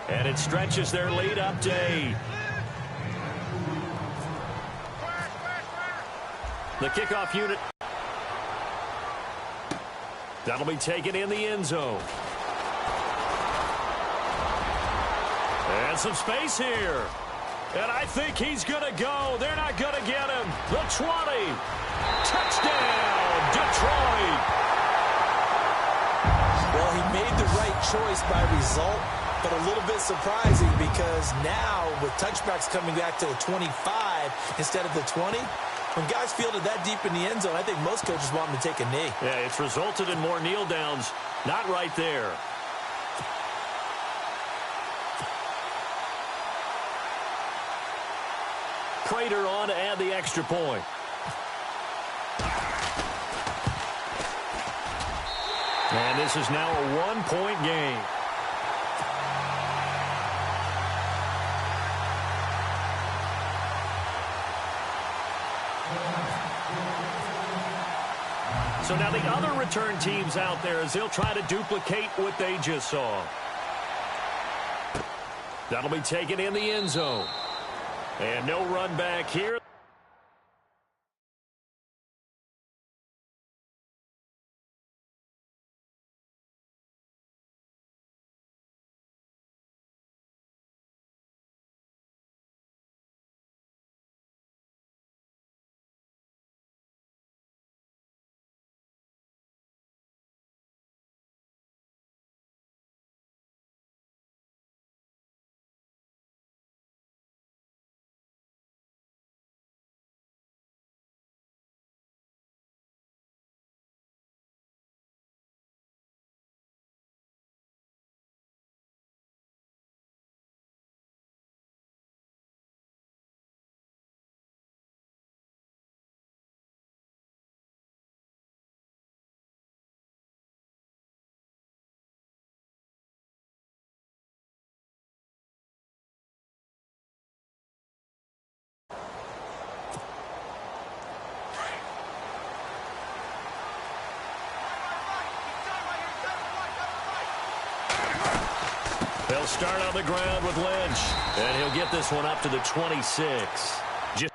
And it stretches their lead up to 8. The kickoff unit. That'll be taken in the end zone. And some space here. And I think he's going to go. They're not going to get him. The 20. Touchdown, Detroit. Well, he made the right choice by result, but a little bit surprising because now with touchbacks coming back to the 25 instead of the 20, when guys fielded that deep in the end zone, I think most coaches want them to take a knee. Yeah, it's resulted in more kneel downs. Not right there. Prater on to add the extra point. And this is now a one-point game. So now the other return teams out there as they'll try to duplicate what they just saw. That'll be taken in the end zone. And no run back here. They'll start on the ground with Lynch. And he'll get this one up to the 26. Just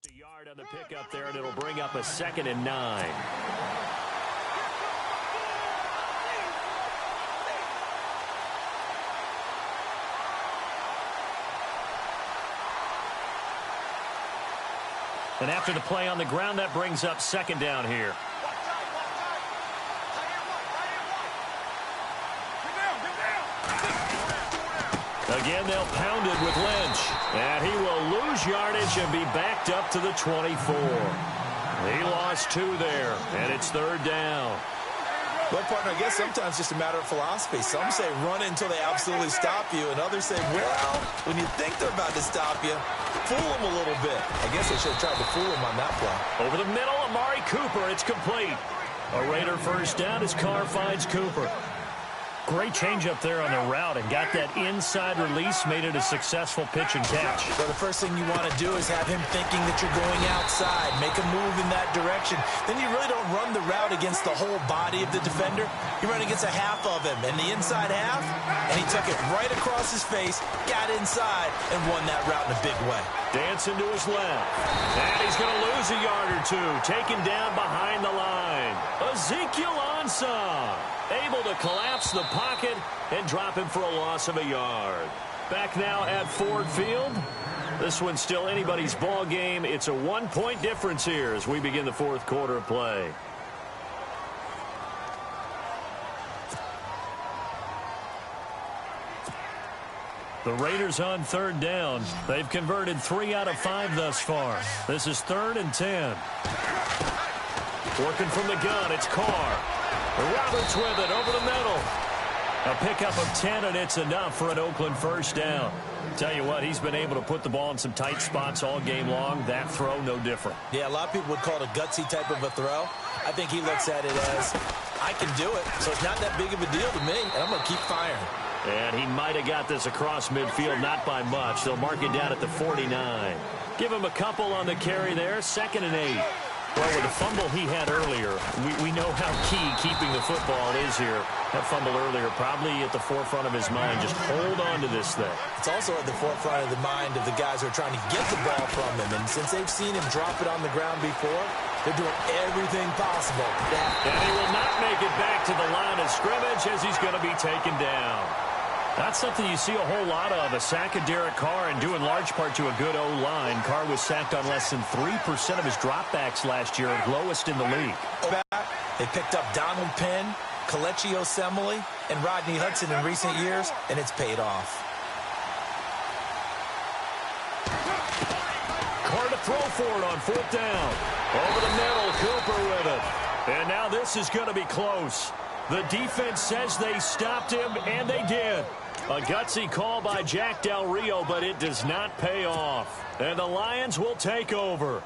a yard on the pickup there, and it'll bring up a 2nd and 9. And after the play on the ground, that brings up 2nd down here. Again, they'll pound it with Lynch. And he will lose yardage and be backed up to the 24. He lost 2 there, and it's 3rd down. Well, partner, I guess sometimes it's just a matter of philosophy. Some say run until they absolutely stop you, and others say, well, when you think they're about to stop you, fool them a little bit. I guess they should have tried to fool him on that play. Over the middle, Amari Cooper. It's complete. A Raider first down as Carr finds Cooper. Great change up there on the route and got that inside release, made it a successful pitch and catch. So the first thing you want to do is have him thinking that you're going outside, make a move in that direction. Then you really don't run the route against the whole body of the defender. You run against a half of him, and the inside half, and he took it right across his face, got inside, and won that route in a big way. Dancing to his left. And he's going to lose a yard or 2. Taken down behind the line. Ezekiel Ansah able to collapse the pocket and drop him for a loss of a yard. Back now at Ford Field. This one's still anybody's ball game. It's a 1-point difference here as we begin the 4th quarter of play. The Raiders on 3rd down. They've converted 3 out of 5 thus far. This is 3rd and 10. Working from the gun, it's Carr. Roberts with it over the middle. A pickup of 10, and it's enough for an Oakland first down. Tell you what, he's been able to put the ball in some tight spots all game long. That throw, no different. Yeah, a lot of people would call it a gutsy type of a throw. I think he looks at it as, I can do it, so it's not that big of a deal to me, and I'm going to keep firing. And he might have got this across midfield, not by much. They'll mark it down at the 49. Give him a couple on the carry there, 2nd and 8. Well, with the fumble he had earlier, we know how key keeping the football is here. That fumble earlier probably at the forefront of his mind. Just hold on to this thing. It's also at the forefront of the mind of the guys who are trying to get the ball from him. And since they've seen him drop it on the ground before, they're doing everything possible. And he will not make it back to the line of scrimmage as he's going to be taken down. That's something you see a whole lot of, a sack of Derek Carr, and due in large part to a good O-line. Carr was sacked on less than 3% of his dropbacks last year, lowest in the league. They picked up Donald Penn, Kelechi Osemele, and Rodney Hudson in recent years, and it's paid off. Carr to throw for it on 4th down. Over the middle, Cooper with it. And now this is going to be close. The defense says they stopped him, and they did. A gutsy call by Jack Del Rio, but it does not pay off. And the Lions will take over.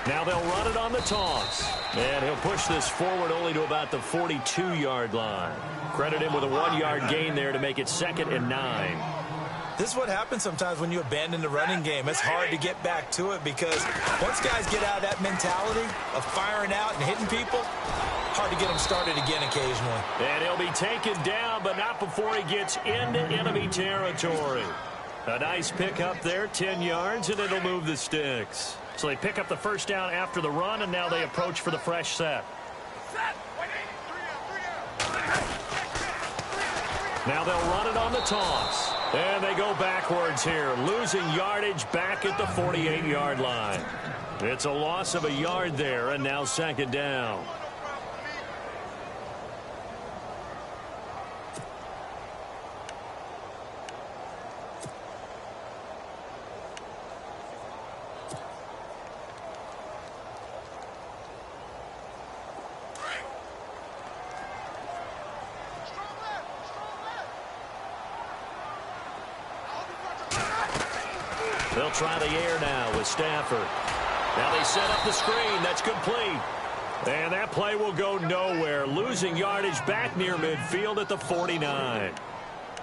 Now they'll run it on the toss. And he'll push this forward only to about the 42-yard line. Credit him with a 1-yard gain there to make it 2nd and 9. This is what happens sometimes when you abandon the running game. It's hard to get back to it because once guys get out of that mentality of firing out and hitting people, hard to get them started again occasionally. And he'll be taken down, but not before he gets into enemy territory. A nice pickup there, 10 yards, and it'll move the sticks. So they pick up the first down after the run, and now they approach for the fresh set. Now they'll run it on the toss. And they go backwards here, losing yardage back at the 48-yard line. It's a loss of a yard there, and now 2nd down. They'll try the air now with Stafford. Now they set up the screen. That's complete. And that play will go nowhere. Losing yardage back near midfield at the 49.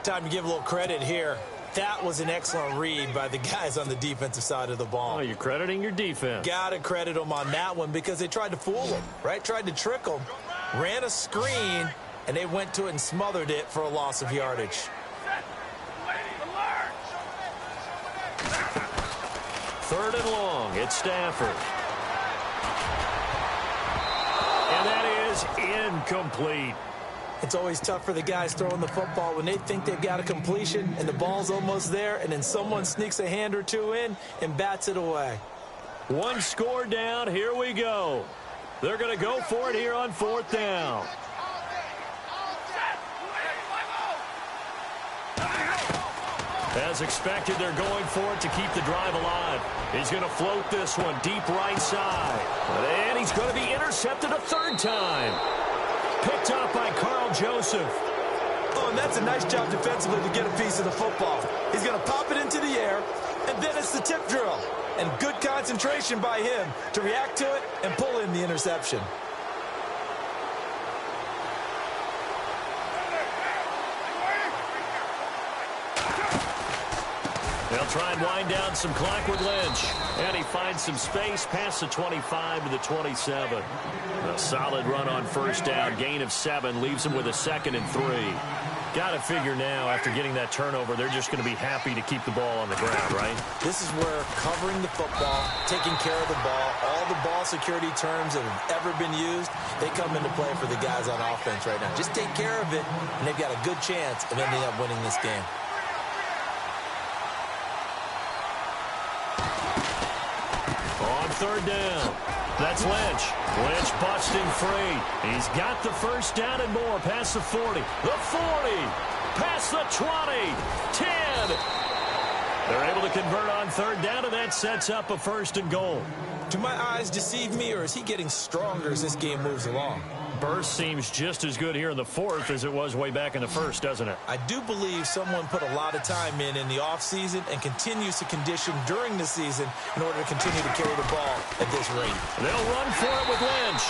Time to give a little credit here. That was an excellent read by the guys on the defensive side of the ball. Oh, you're crediting your defense. Got to credit them on that one because they tried to fool them, right? Tried to trick them. Ran a screen, and they went to it and smothered it for a loss of yardage. 3rd and long. It's Stafford. And that is incomplete. It's always tough for the guys throwing the football when they think they've got a completion and the ball's almost there, and then someone sneaks a hand or two in and bats it away. 1 score down. Here we go. They're going to go for it here on 4th down. As expected, they're going for it to keep the drive alive. He's going to float this one deep right side. And he's going to be intercepted a 3rd time. Picked up by Carl Joseph. Oh, and that's a nice job defensively to get a piece of the football. He's going to pop it into the air, and then it's the tip drill. And good concentration by him to react to it and pull in the interception. They'll try and wind down some clock with Lynch. And he finds some space past the 25 to the 27. A solid run on 1st down. Gain of 7 leaves him with a 2nd and 3. Got to figure now, after getting that turnover, they're just going to be happy to keep the ball on the ground, right? This is where covering the football, taking care of the ball, all the ball security terms that have ever been used, they come into play for the guys on offense right now. Just take care of it, and they've got a good chance of ending up winning this game. On 3rd down, that's Lynch. Lynch busting free. He's got the first down and more past the 40. The 40, past the 20, 10. They're able to convert on 3rd down, and that sets up a 1st and goal. Do my eyes deceive me, or is he getting stronger as this game moves along? burst seems just as good here in the fourth as it was way back in the first, doesn't it? I do believe someone put a lot of time in the offseason and continues to condition during the season in order to continue to carry the ball at this rate. They'll run for it with Lynch.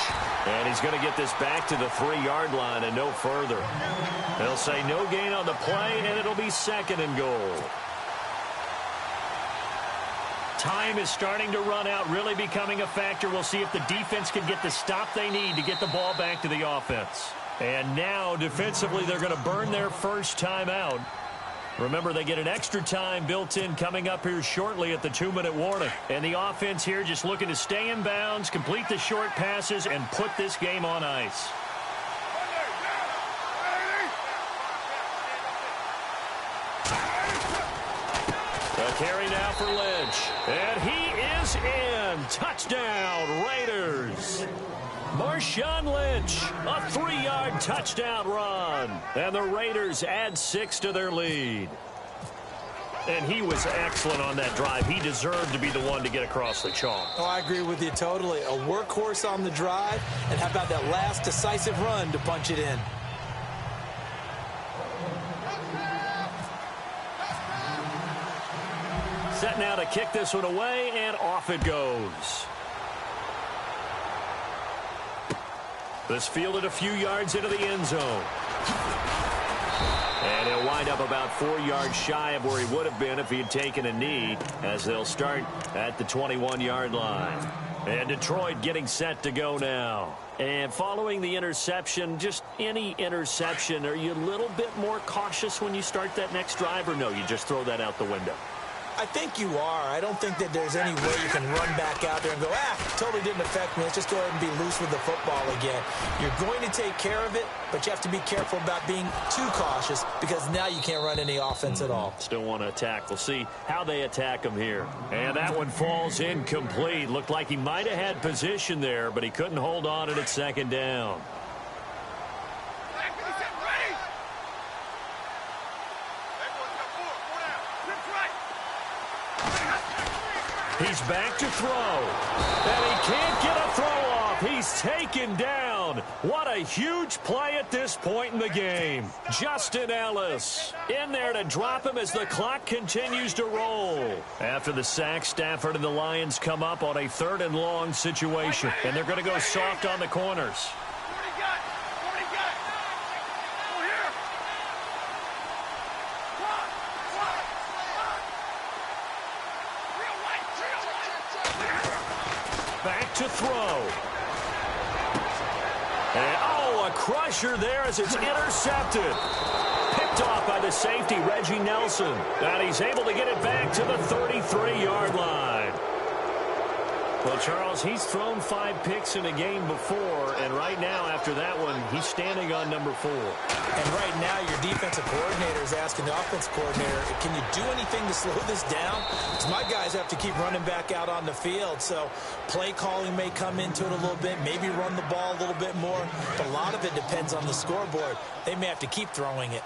And he's going to get this back to the 3-yard line and no further. They'll say no gain on the play, and it'll be 2nd and goal. Time is starting to run out, really becoming a factor. We'll see if the defense can get the stop they need to get the ball back to the offense. And now, defensively, they're going to burn their first timeout. Remember, they get an extra time built in coming up here shortly at the 2-minute warning. And the offense here just looking to stay in bounds, complete the short passes, and put this game on ice. The carry now for Lynch. And he is in. Touchdown, Raiders. Marshawn Lynch, a 3-yard touchdown run. And the Raiders add 6 to their lead. And he was excellent on that drive. He deserved to be the one to get across the chalk. Oh, I agree with you totally. A workhorse on the drive. And how about that last decisive run to punch it in? Set now to kick this one away, and off it goes. This fielded a few yards into the end zone. And he'll wind up about 4 yards shy of where he would have been if he had taken a knee, as they'll start at the 21-yard line. And Detroit getting set to go now. And following the interception, just any interception, are you a little bit more cautious when you start that next drive, or no, you just throw that out the window? I think you are. I don't think that there's any way you can run back out there and go, totally didn't affect me. Let's just go ahead and be loose with the football again. You're going to take care of it, but you have to be careful about being too cautious because now you can't run any offense at all. Still want to attack. We'll see how they attack him here. And that one falls incomplete. Looked like he might have had position there, but he couldn't hold on it at 2nd down. He's back to throw. And he can't get a throw off. He's taken down. What a huge play at this point in the game. Justin Ellis in there to drop him as the clock continues to roll. After the sack, Stafford and the Lions come up on a 3rd and long situation. And they're going to go soft on the corners. Back to throw. And, a crusher there as it's intercepted. Picked off by the safety, Reggie Nelson. And he's able to get it back to the 33-yard line. Well, Charles, he's thrown 5 picks in a game before, and right now, after that one, he's standing on number 4. And right now, your defensive coordinator is asking the offensive coordinator, can you do anything to slow this down? Because my guys have to keep running back out on the field, so play calling may come into it a little bit, maybe run the ball a little bit more, but a lot of it depends on the scoreboard. They may have to keep throwing it.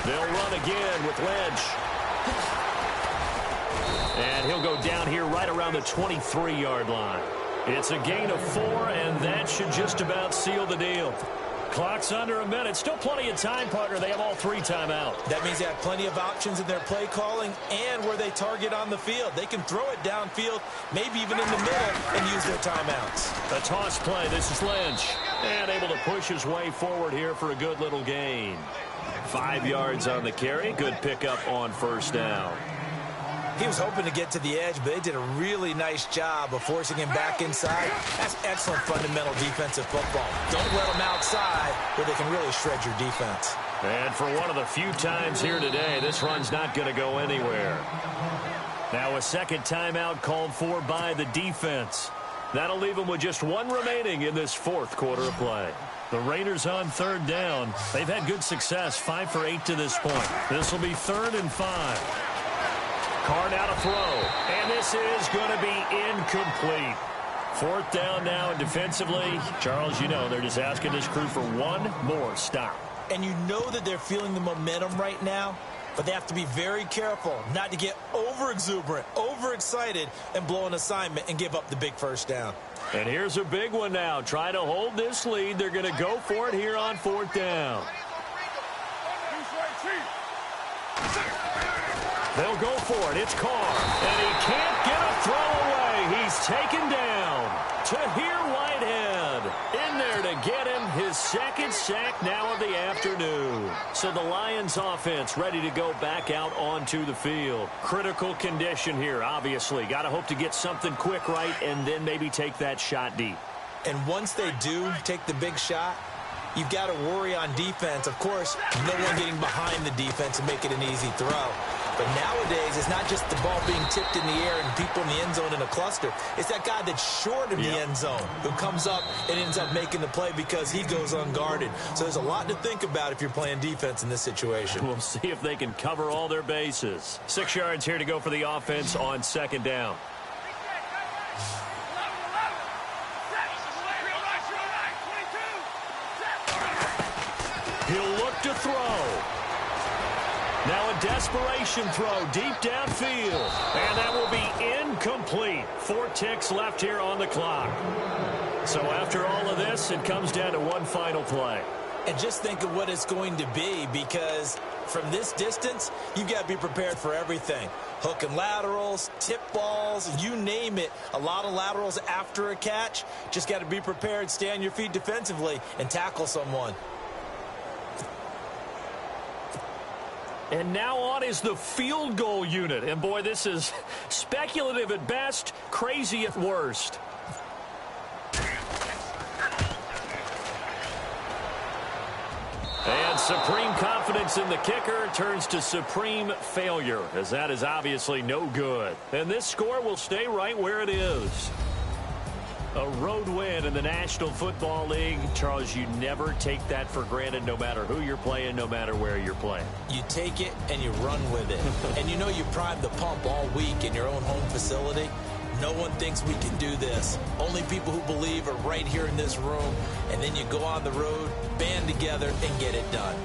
They'll run again with Lynch. And he'll go down here right around the 23-yard line. It's a gain of 4, and that should just about seal the deal. Clock's under a minute. Still plenty of time, partner. They have all 3 timeouts. That means they have plenty of options in their play calling and where they target on the field. They can throw it downfield, maybe even in the middle, and use their timeouts. A toss play. This is Lynch. And able to push his way forward here for a good little gain. 5 yards on the carry. Good pickup on 1st down. He was hoping to get to the edge, but they did a really nice job of forcing him back inside. That's excellent fundamental defensive football. Don't let them outside where they can really shred your defense. And for one of the few times here today, this run's not going to go anywhere. Now a 2nd timeout called for by the defense. That'll leave them with just 1 remaining in this 4th quarter of play. The Raiders on 3rd down. They've had good success, 5 for 8 to this point. This will be 3rd and 5. Carr now to throw, and this is going to be incomplete. 4th down now, and defensively, Charles, you know, they're just asking this crew for 1 more stop. And you know that they're feeling the momentum right now. but they have to be very careful not to get over-exuberant, overexcited, and blow an assignment and give up the big first down. And here's a big one now. Try to hold this lead. They're going to go for it here on 4th down. They'll go for it. It's Carr. And he can't get a throw away. He's taken down. Tahir Whitehead in there to get him his second sack now of the afternoon. So the Lions offense ready to go back out onto the field. Critical condition here, obviously. Got to hope to get something quick right and then maybe take that shot deep. And once they do take the big shot, you've got to worry on defense. Of course, no one getting behind the defense and make it an easy throw. But nowadays, it's not just the ball being tipped in the air and people in the end zone in a cluster. It's that guy that's short of the end zone who comes up and ends up making the play because he goes unguarded. So there's a lot to think about if you're playing defense in this situation. We'll see if they can cover all their bases. 6 yards here to go for the offense on 2nd down. He'll look to throw. Now a desperation throw deep downfield. And that will be incomplete. 4 ticks left here on the clock. So after all of this, it comes down to one final play. And just think of what it's going to be, because from this distance, you've got to be prepared for everything. Hook and laterals, tip balls, you name it. A lot of laterals after a catch. Just got to be prepared, stay on your feet defensively, and tackle someone. And now on is the field goal unit. And, boy, this is speculative at best, crazy at worst. And supreme confidence in the kicker turns to supreme failure, as that is obviously no good. And this score will stay right where it is. A road win in the National Football League. Charles, you never take that for granted, no matter who you're playing, no matter where you're playing. You take it and you run with it. And you know you primed the pump all week in your own home facility. No one thinks we can do this. Only people who believe are right here in this room. And then you go on the road, band together, and get it done.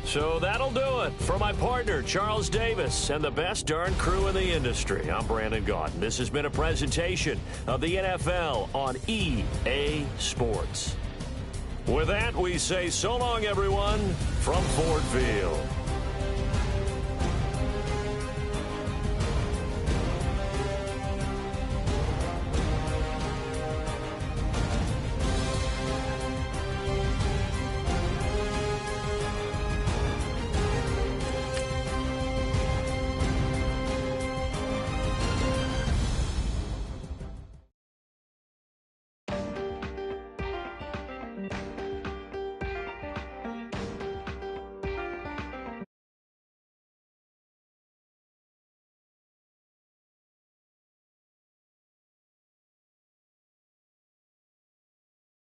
So that'll do it. For my partner, Charles Davis, and the best darn crew in the industry, I'm Brandon Gaudin. This has been a presentation of the NFL on EA Sports. With that, we say so long, everyone, from Ford Field.